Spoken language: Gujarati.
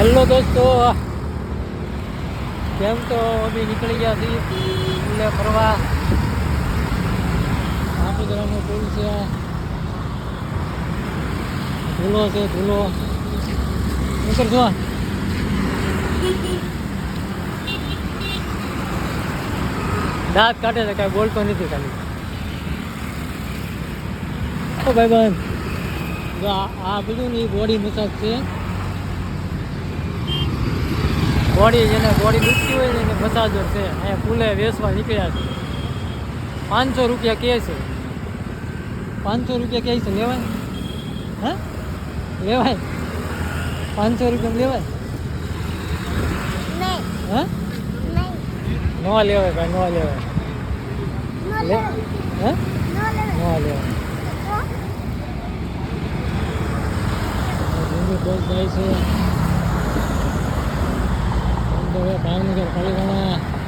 હેલો દોસ્તો, કેમ તો અમે નીકળી ગયા છીએ પુલે ફરવા. આપુદરાનો પુલ છે, ધૂલો છે, ધૂલો ઉતરજો. દાંત કાઢે છે, કાંઈ બોલતો નથી ખાલી. ઓ ભાઈ બહેન, જો આ બધું ને બોડી મસાજ છે. બોડી જેને બોડી દુખતી હોય ને એને મસાજર છે. અહીંયા પુલે વેચવા નીકળ્યા છે. 500 રૂપિયા કહે છે. 500 રૂપિયા કહે છે. લેવાય? હા, લેવાય? 500 રૂપિયા લેવાય? હા, ન લેવાય ભાઈ, ન લેવાય. હા, ન લેવાય. બસ જાય છે ભાવનગર પાલીવાળા.